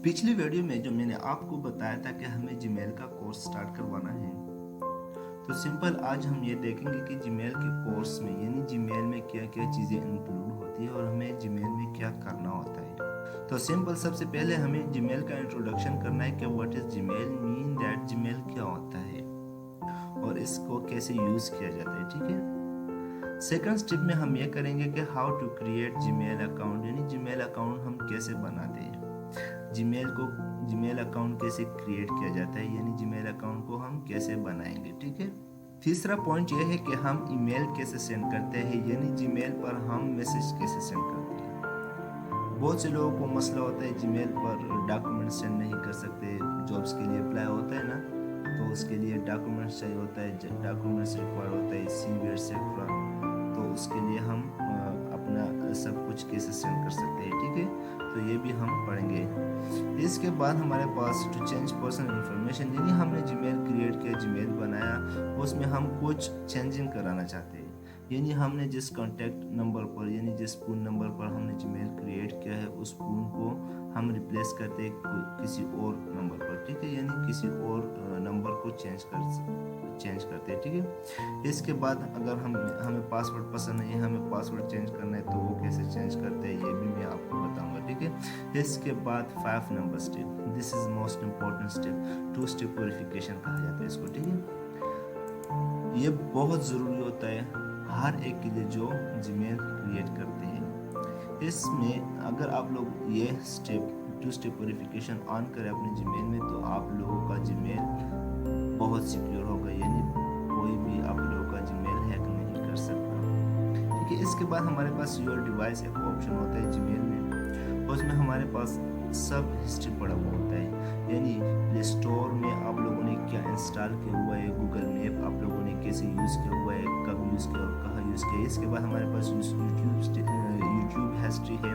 पिछली वीडियो में जो मैंने आपको बताया था कि हमें जीमेल का कोर्स स्टार्ट करवाना है, तो सिंपल आज हम ये देखेंगे कि जीमेल के कोर्स में यानी जीमेल में क्या क्या चीज़ें इंक्लूड होती है और हमें जीमेल में क्या करना होता है। तो सिंपल सबसे पहले हमें जीमेल का इंट्रोडक्शन करना है कि what is Gmail, mean that Gmail क्या होता है और इसको कैसे यूज़ किया जाता है। ठीक है। सेकंड स्टेप में हम ये करेंगे कि how to create Gmail account, यानी जीमेल अकाउंट हम कैसे बनाते हैं, जीमेल अकाउंट कैसे क्रिएट किया जाता है, यानी जीमेल अकाउंट को हम कैसे बनाएंगे। ठीक है। तीसरा पॉइंट ये है कि हम ईमेल कैसे सेंड करते हैं, यानी जीमेल पर हम मैसेज कैसे सेंड करते हैं। बहुत से लोगों को मसला होता है जीमेल पर डॉक्यूमेंट सेंड नहीं कर सकते, जॉब्स के लिए अप्लाई होता है ना, तो उसके लिए डॉक्यूमेंट्स चाहिए होता है, डॉक्यूमेंट्स रिक्वायर होता है, CV एक्सेट्रा, तो उसके लिए हम अपना सब कुछ कैसे सेंड कर सकते हैं। ठीक है, तो ये भी हम पढ़ेंगे। इसके बाद हमारे पास टू चेंज पर्सनल इन्फॉर्मेशन, यानी हमने जीमेल क्रिएट किया, जीमेल बनाया, उसमें हम कुछ चेंजिंग कराना चाहते हैं, यानी हमने जिस कॉन्टैक्ट नंबर पर यानी जिस फ़ोन नंबर पर हमने जीमेल क्रिएट किया है उस फ़ोन को हम रिप्लेस करते हैं किसी और नंबर पर। ठीक है, यानी किसी और नंबर को चेंज करते हैं। ठीक है। इसके बाद अगर हमें पासवर्ड पसंद नहीं है, हमें पासवर्ड चेंज करना है, तो वो कैसे चेंज करते हैं ये भी मैं आपको बताऊंगा। ठीक है। इसके बाद 5 number step, this is most important step, 2 step verification कहा जाता है इसको। ठीक है, ये बहुत ज़रूरी होता है हर एक के लिए जो जीमेल क्रिएट करते हैं। इसमें अगर आप लोग ये स्टेप 2 स्टेप वेरिफिकेशन ऑन करें अपने जीमेल में, तो आप लोगों का जीमेल बहुत सिक्योर होगा, यानी कोई भी आप लोगों का जीमेल हैक नहीं कर सकता। ठीक है। इसके बाद हमारे पास योर डिवाइस एक ऑप्शन होता है जीमेल में, उसमें हमारे पास सब हिस्ट्री पड़ा हुआ होता है, यानी प्ले स्टोर में आप लोगों ने क्या इंस्टॉल किया हुआ है, गूगल मैप आप लोगों ने कैसे यूज़ किया हुआ है, कब यूज़ किया और कहाँ यूज़ किया। इसके बाद हमारे पास यूट्यूब हिस्ट्री है,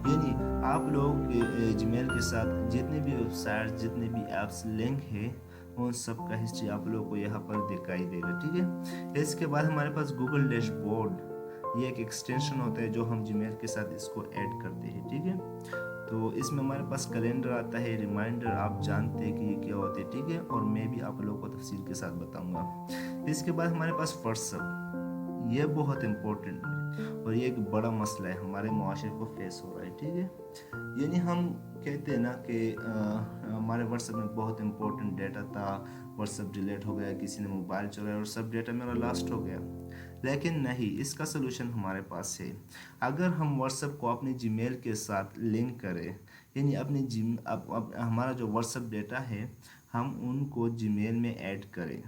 यानी आप लोग के जीमेल के साथ जितने भी वेबसाइट जितने भी ऐप्स लिंक है उन सब का हिस्ट्री आप लोगों को यहाँ पर दिखाई देगा। ठीक है। इसके बाद हमारे पास गूगल डैशबोर्ड, ये एक एक्सटेंशन होता है जो हम जीमेल के साथ इसको ऐड करते हैं। ठीक है, तो इसमें हमारे पास कैलेंडर आता है, रिमाइंडर, आप जानते हैं कि ये क्या होते हैं। ठीक है, और मैं भी आप लोगों को तफसील के साथ बताऊंगा। इसके बाद हमारे पास व्हाट्सएप, ये बहुत इम्पोर्टेंट है और ये एक बड़ा मसला है हमारे मुआशरे को फेस हो रहा है। ठीक है, यानी हम कहते हैं ना कि हमारे व्हाट्सएप में बहुत इंपॉर्टेंट डेटा था, व्हाट्सएप डिलीट हो गया, किसी ने मोबाइल चुराया और सब डेटा मेरा लॉस्ट हो गया। लेकिन नहीं, इसका सलूशन हमारे पास है। अगर हम व्हाट्सएप को अपने जीमेल के साथ लिंक करें, यानी अपने हमारा जो व्हाट्सएप डेटा है हम उनको जीमेल में ऐड करें,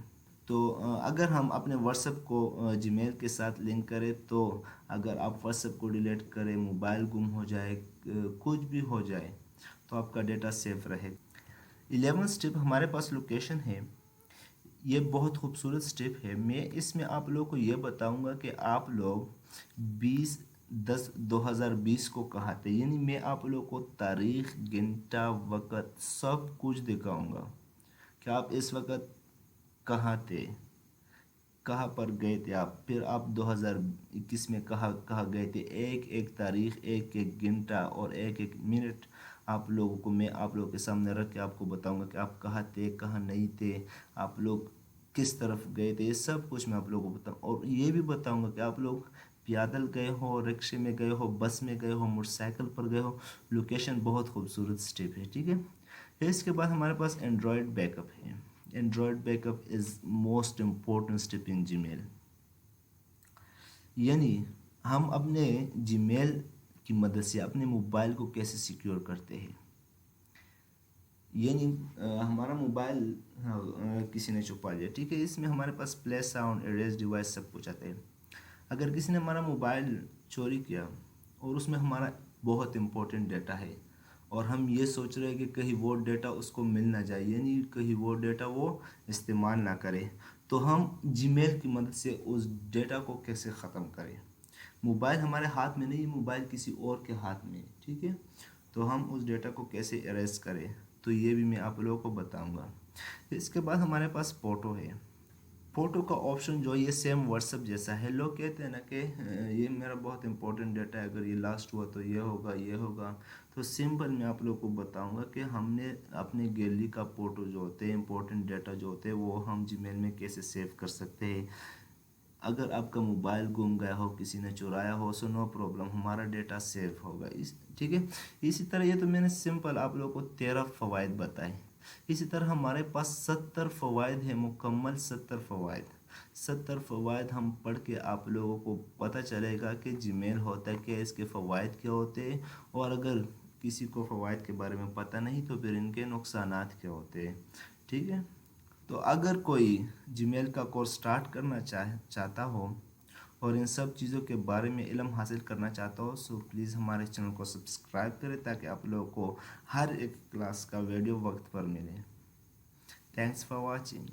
तो अगर हम अपने व्हाट्सएप को जीमेल के साथ लिंक करें, तो अगर आप व्हाट्सएप को डिलीट करें, मोबाइल गुम हो जाए, कुछ भी हो जाए, तो आपका डेटा सेफ रहे। 11 स्टेप हमारे पास लोकेशन है, ये बहुत खूबसूरत स्टेप है। मैं इसमें आप लोगों को ये बताऊंगा कि आप लोग 20/10/2020 को कहाँ थे, यानी मैं आप लोगों को तारीख, घंटा, वक्त सब कुछ दिखाऊंगा कि आप इस वक्त कहाँ थे, कहाँ पर गए थे आप, फिर आप 2021 में कहाँ कहाँ गए थे। एक एक तारीख, एक एक घंटा और एक एक मिनट आप लोगों को मैं आप लोगों के सामने रख के आपको बताऊंगा कि आप कहाँ थे, कहाँ नहीं थे, आप लोग किस तरफ गए थे, ये सब कुछ मैं आप लोगों को बताऊँ। और ये भी बताऊंगा कि आप लोग पैदल गए हो, रिक्शे में गए हो, बस में गए हो, मोटरसाइकिल पर गए हो। लोकेशन बहुत खूबसूरत स्टेप है। ठीक है। फिर इसके बाद हमारे पास एंड्रॉयड बैकअप है। Android backup is most important step in Gmail, यानी हम अपने जीमेल की मदद से अपने मोबाइल को कैसे सिक्योर करते हैं, यानी हमारा मोबाइल किसी ने छुपा लिया। ठीक है, इसमें हमारे पास प्ले साउंड, इरेज डिवाइस सब कुछ आता है। अगर किसी ने हमारा मोबाइल चोरी किया और उसमें हमारा बहुत इम्पोर्टेंट डेटा है और हम ये सोच रहे हैं कि कहीं वो डेटा उसको मिल ना जाए, यानी कहीं वो डेटा वो इस्तेमाल ना करे, तो हम जीमेल की मदद से उस डेटा को कैसे ख़त्म करें। मोबाइल हमारे हाथ में नहीं, मोबाइल किसी और के हाथ में। ठीक है, तो हम उस डेटा को कैसे अरेस्ट करें, तो ये भी मैं आप लोगों को बताऊंगा। इसके बाद हमारे पास फ़ोटो है। फ़ोटो का ऑप्शन जो ये सेम व्हाट्सअप जैसा है। लोग कहते हैं ना कि ये मेरा बहुत इंपॉर्टेंट डाटा है, अगर ये लास्ट हुआ तो ये होगा ये होगा। तो सिंपल मैं आप लोग को बताऊंगा कि हमने अपने गैलरी का फ़ोटो जो होते हैं, इंपॉर्टेंट डाटा जो होते हैं, वो हम जीमेल में कैसे सेव कर सकते हैं। अगर आपका मोबाइल गुम गया हो, किसी ने चुराया हो, सो नो प्रॉब्लम, हमारा डेटा सेव होगा। ठीक है। इसी तरह ये तो मैंने सिंपल आप लोगों को 13 फ़वाइद बताए। इसी तरह हमारे पास 70 फ़वाइद है, मुकम्मल 70 फ़वाइद। 70 फ़वाइद हम पढ़ के आप लोगों को पता चलेगा कि जीमेल होता है क्या, इसके फ़वाइद क्या होते हैं, और अगर किसी को फ़वाइद के बारे में पता नहीं तो फिर इनके नुकसानात क्या होते हैं। ठीक है। तो अगर कोई जीमेल का कोर्स स्टार्ट करना चाहता हो और इन सब चीज़ों के बारे में इल्म हासिल करना चाहता हो, सो प्लीज़ हमारे चैनल को सब्सक्राइब करें ताकि आप लोगों को हर एक क्लास का वीडियो वक्त पर मिले। Thanks for watching.